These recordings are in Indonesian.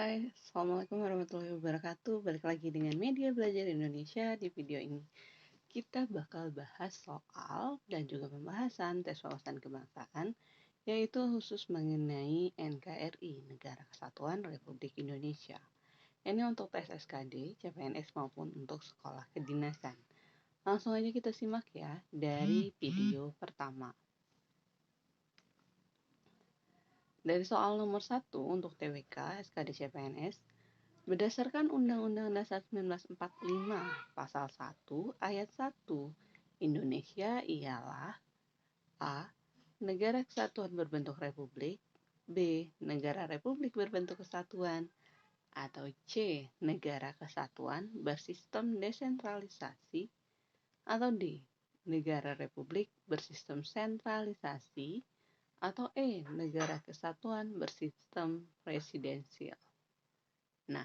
Hai, Assalamualaikum warahmatullahi wabarakatuh. Balik lagi dengan Media Belajar Indonesia. Di video ini kita bakal bahas soal dan juga pembahasan tes wawasan kebangsaan, yaitu khusus mengenai NKRI, Negara Kesatuan Republik Indonesia. Ini untuk tes SKD, CPNS maupun untuk sekolah kedinasan. Langsung aja kita simak ya dari video pertama. Dari soal nomor 1 untuk TWK SKD CPNS, berdasarkan Undang-Undang Dasar 1945 Pasal 1 Ayat 1, Indonesia ialah A. Negara kesatuan berbentuk republik, B. Negara republik berbentuk kesatuan, atau C. Negara kesatuan bersistem desentralisasi, atau D. Negara republik bersistem sentralisasi, atau E. Negara kesatuan bersistem presidensial. Nah,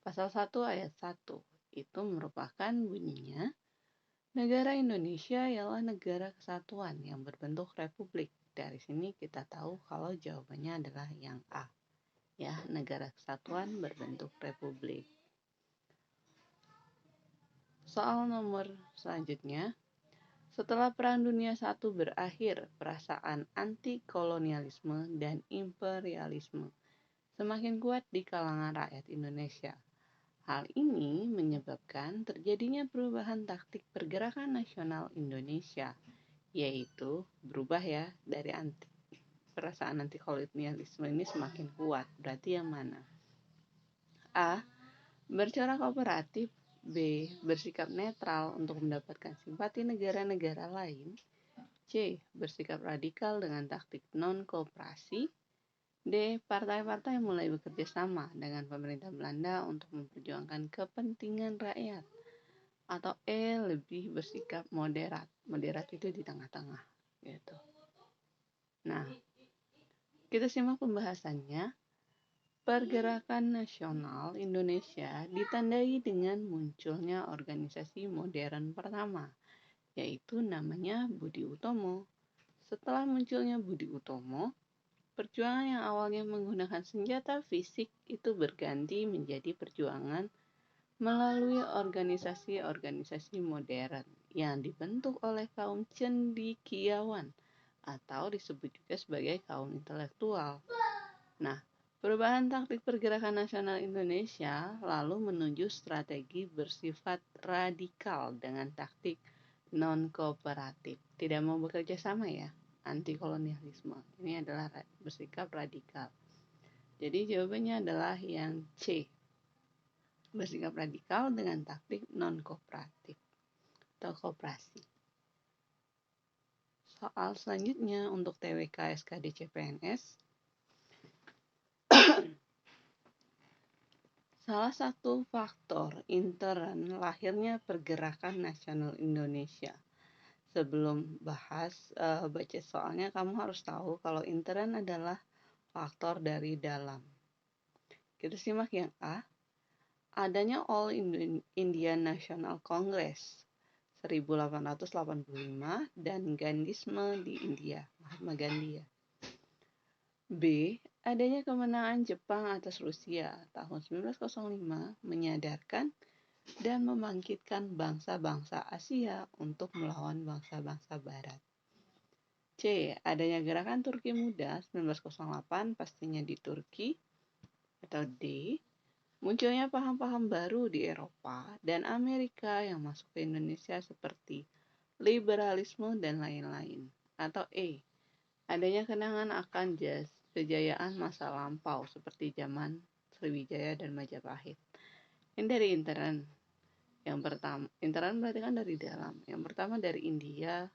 Pasal 1 ayat 1 itu merupakan bunyinya, negara Indonesia ialah negara kesatuan yang berbentuk republik. Dari sini kita tahu kalau jawabannya adalah yang A. Ya, negara kesatuan berbentuk republik. Soal nomor selanjutnya, setelah Perang Dunia I berakhir, perasaan anti-kolonialisme dan imperialisme semakin kuat di kalangan rakyat Indonesia. Hal ini menyebabkan terjadinya perubahan taktik pergerakan nasional Indonesia, yaitu berubah ya dari perasaan anti kolonialisme ini semakin kuat. Berarti yang mana? A. Bercorak kooperatif. B. Bersikap netral untuk mendapatkan simpati negara-negara lain. C. Bersikap radikal dengan taktik non-kooperasi. D. Partai-partai mulai bekerja sama dengan pemerintah Belanda untuk memperjuangkan kepentingan rakyat. Atau E. Lebih bersikap moderat. Moderat itu di tengah-tengah gitu. Nah, kita simak pembahasannya. Pergerakan nasional Indonesia ditandai dengan munculnya organisasi modern pertama, yaitu namanya Budi Utomo. Setelah munculnya Budi Utomo, perjuangan yang awalnya menggunakan senjata fisik itu berganti menjadi perjuangan melalui organisasi-organisasi modern yang dibentuk oleh kaum cendekiawan atau disebut juga sebagai kaum intelektual. Nah, perubahan taktik pergerakan nasional Indonesia lalu menuju strategi bersifat radikal dengan taktik non-kooperatif. Tidak mau bekerja sama ya, anti kolonialisme. Ini adalah bersikap radikal. Jadi jawabannya adalah yang C. Bersikap radikal dengan taktik non-kooperatif atau kooperasi. Soal selanjutnya untuk TWK SKD CPNS. Salah satu faktor intern lahirnya pergerakan nasional Indonesia. Sebelum baca soalnya, kamu harus tahu kalau intern adalah faktor dari dalam. Kita simak yang A. Adanya All Indian National Congress 1885 dan Gandhisme di India, Mahatma Gandhi ya. B. Adanya kemenangan Jepang atas Rusia tahun 1905 menyadarkan dan membangkitkan bangsa-bangsa Asia untuk melawan bangsa-bangsa Barat. C. Adanya gerakan Turki Muda 1908 pastinya di Turki. Atau D. Munculnya paham-paham baru di Eropa dan Amerika yang masuk ke Indonesia seperti liberalisme dan lain-lain. Atau E. Adanya kenangan akan kejayaan masa lampau seperti zaman Sriwijaya dan Majapahit. Ini dari intern. Yang pertama, intern berarti kan dari dalam. Yang pertama dari India.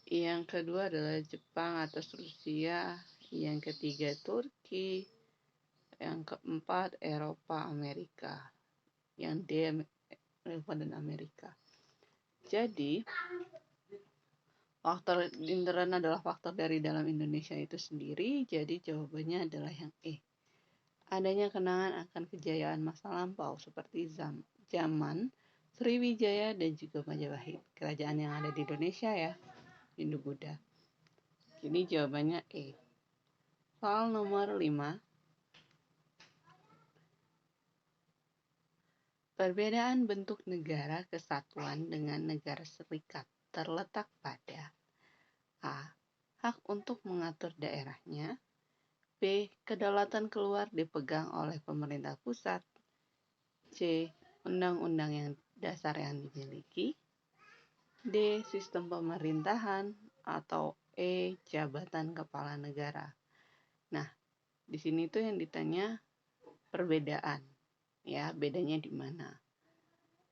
Yang kedua adalah Jepang atas Rusia. Yang ketiga Turki. Yang keempat Eropa, Amerika. Yang D, Eropa dan Amerika. Jadi, faktor intern adalah faktor dari dalam Indonesia itu sendiri. Jadi jawabannya adalah yang E. Adanya kenangan akan kejayaan masa lampau seperti zaman Sriwijaya dan juga Majapahit, kerajaan yang ada di Indonesia ya, Hindu-Buddha. Jadi jawabannya E. Soal nomor 5. Perbedaan bentuk negara kesatuan dengan negara serikat terletak pada A. Hak untuk mengatur daerahnya. B. Kedaulatan keluar dipegang oleh pemerintah pusat. C. Undang-undang yang dasar yang dimiliki. D. Sistem pemerintahan. Atau E. Jabatan kepala negara. Nah, di sini tuh yang ditanya perbedaan. Ya, bedanya di mana?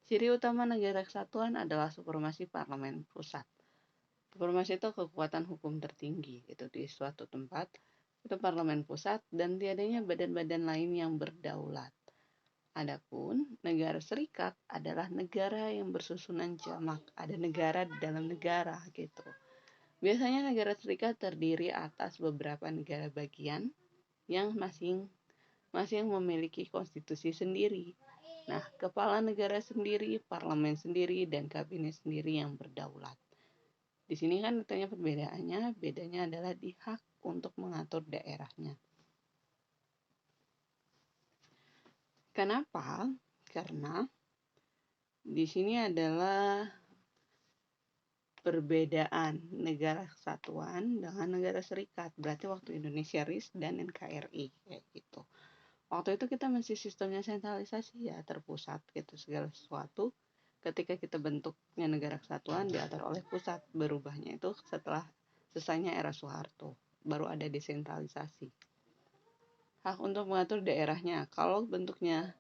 Ciri utama negara kesatuan adalah supremasi parlemen pusat. Supremasi itu kekuatan hukum tertinggi itu di suatu tempat, itu parlemen pusat dan tiadanya badan-badan lain yang berdaulat. Adapun negara serikat adalah negara yang bersusunan jamak, ada negara di dalam negara gitu. Biasanya negara serikat terdiri atas beberapa negara bagian yang masing-masing memiliki konstitusi sendiri. Nah, kepala negara sendiri, parlemen sendiri, dan kabinet sendiri yang berdaulat. Di sini kan ditanya perbedaannya, bedanya adalah di hak untuk mengatur daerahnya. Kenapa? Karena di sini adalah perbedaan negara kesatuan dengan negara serikat. Berarti waktu Indonesia RIS dan NKRI kayak gitu. Waktu itu kita masih sistemnya sentralisasi ya, terpusat gitu segala sesuatu. Ketika kita bentuknya negara kesatuan diatur oleh pusat, berubahnya itu setelah selesainya era Soeharto, baru ada desentralisasi. Hak untuk mengatur daerahnya, kalau bentuknya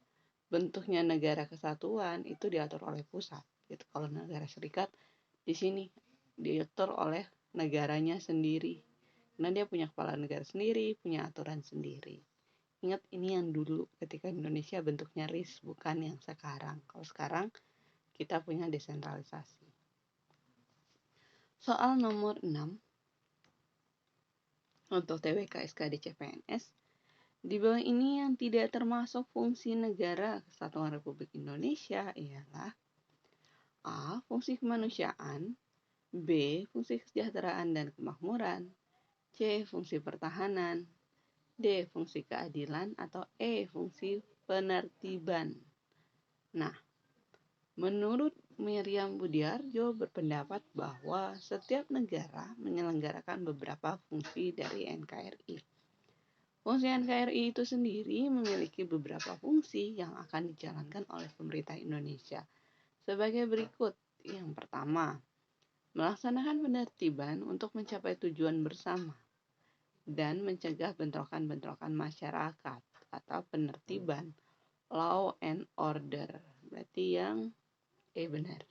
negara kesatuan itu diatur oleh pusat. Gitu. Kalau negara serikat di sini diatur oleh negaranya sendiri. Karena dia punya kepala negara sendiri, punya aturan sendiri. Ingat ini yang dulu ketika Indonesia bentuknya RIS, bukan yang sekarang. Kalau sekarang kita punya desentralisasi. Soal nomor 6 untuk TWK SKD CPNS. Di bawah ini yang tidak termasuk fungsi negara Kesatuan Republik Indonesia ialah A. Fungsi kemanusiaan. B. Fungsi kesejahteraan dan kemakmuran. C. Fungsi pertahanan. D. Fungsi keadilan. Atau E. Fungsi penertiban. Nah, menurut Miriam Budiarjo berpendapat bahwa setiap negara menyelenggarakan beberapa fungsi dari NKRI. Fungsi NKRI itu sendiri memiliki beberapa fungsi yang akan dijalankan oleh pemerintah Indonesia. Sebagai berikut. Yang pertama, melaksanakan penertiban untuk mencapai tujuan bersama dan mencegah bentrokan-bentrokan masyarakat atau penertiban, law and order. Berarti yang benar.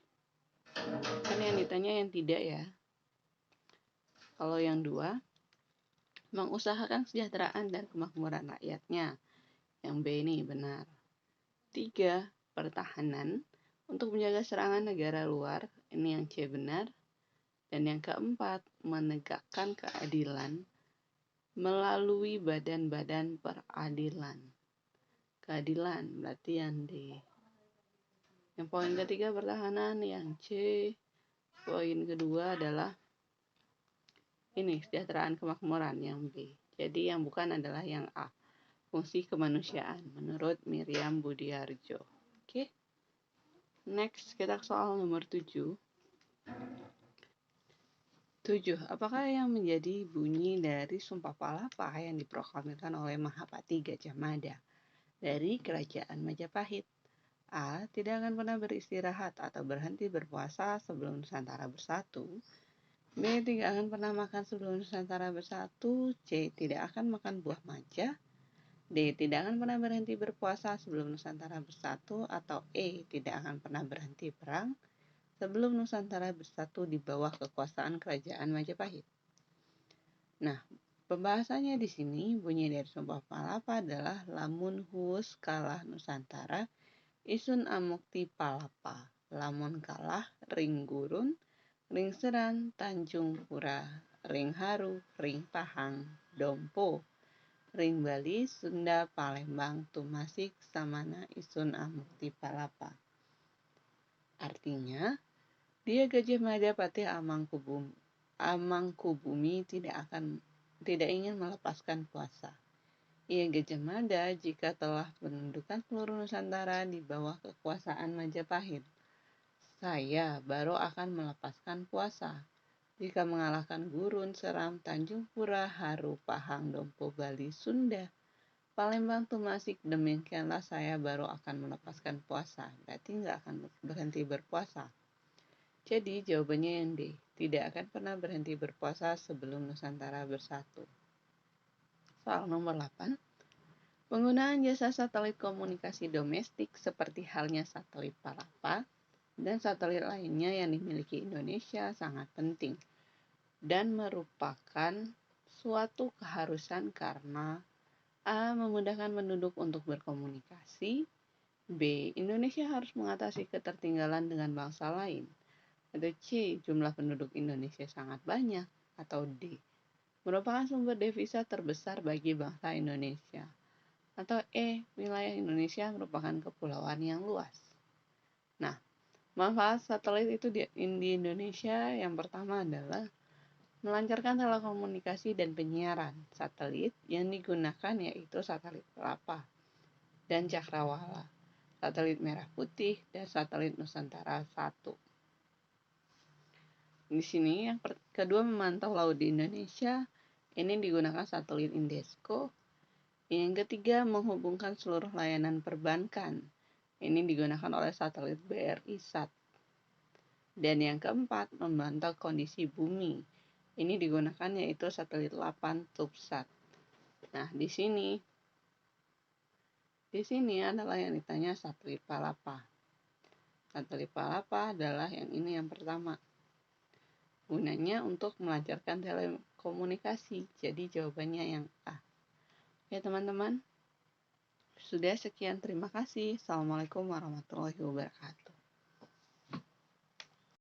Kan yang ditanya yang tidak ya. Kalau yang 2, mengusahakan kesejahteraan dan kemakmuran rakyatnya. Yang B ini benar. 3, pertahanan untuk menjaga serangan negara luar. Ini yang C benar. Dan yang keempat, menegakkan keadilan melalui badan-badan peradilan. Keadilan berarti yang D. Yang poin ketiga pertahanan, yang C. Poin kedua adalah ini kesejahteraan kemakmuran, yang B. Jadi yang bukan adalah yang A. Fungsi kemanusiaan menurut Miriam Budiarjo. Oke. Next kita ke soal nomor 7. 7. Apakah yang menjadi bunyi dari Sumpah Palapa yang diproklamirkan oleh Mahapati Gajah Mada dari Kerajaan Majapahit? A. Tidak akan pernah beristirahat atau berhenti berpuasa sebelum Nusantara bersatu. B. Tidak akan pernah makan sebelum Nusantara bersatu. C. Tidak akan makan buah manja. D. Tidak akan pernah berhenti berpuasa sebelum Nusantara bersatu. Atau E. Tidak akan pernah berhenti perang sebelum Nusantara bersatu di bawah kekuasaan Kerajaan Majapahit. Nah, pembahasannya di sini bunyi dari Sumpah Palapa adalah lamun huus kalah Nusantara, isun amukti palapa, lamun kalah ring gurun, ring seran, Tanjung Pura, ring haru, ring pahang, dompo, ring Bali, Sunda, Palembang, Tumasik, Samana, isun amukti palapa. Artinya, dia Gajah Mada Patih Amangkubumi tidak ingin melepaskan puasa. Ia Gajah Mada jika telah menundukkan seluruh Nusantara di bawah kekuasaan Majapahit. Saya baru akan melepaskan puasa. Jika mengalahkan Gurun, Seram, Tanjung Pura, Haru, Pahang, Dompo, Bali, Sunda, Palembang, Tumasik, demikianlah saya baru akan melepaskan puasa. Berarti nggak akan berhenti berpuasa. Jadi jawabannya yang D, tidak akan pernah berhenti berpuasa sebelum Nusantara bersatu. Soal nomor 8. Penggunaan jasa satelit komunikasi domestik seperti halnya satelit Palapa dan satelit lainnya yang dimiliki Indonesia sangat penting dan merupakan suatu keharusan karena A. Memudahkan penduduk untuk berkomunikasi. B. Indonesia harus mengatasi ketertinggalan dengan bangsa lain. Atau C. Jumlah penduduk Indonesia sangat banyak. Atau D. Merupakan sumber devisa terbesar bagi bangsa Indonesia. Atau E. Wilayah Indonesia merupakan kepulauan yang luas. Nah, manfaat satelit itu di Indonesia yang pertama adalah melancarkan telekomunikasi dan penyiaran. Satelit yang digunakan yaitu satelit Palapa dan Cakrawala, satelit Merah Putih, dan satelit Nusantara 1. Di sini yang kedua memantau laut di Indonesia, ini digunakan satelit Indesco. Yang ketiga menghubungkan seluruh layanan perbankan, ini digunakan oleh satelit BRI SAT. Dan yang keempat memantau kondisi bumi, ini digunakan yaitu satelit 8 TubSat. Nah, di sini adalah yang ditanya satelit Palapa. Satelit Palapa adalah yang ini yang pertama. Gunanya untuk melancarkan telekomunikasi. Jadi jawabannya yang A. Oke teman-teman. Sudah sekian, terima kasih. Assalamualaikum warahmatullahi wabarakatuh.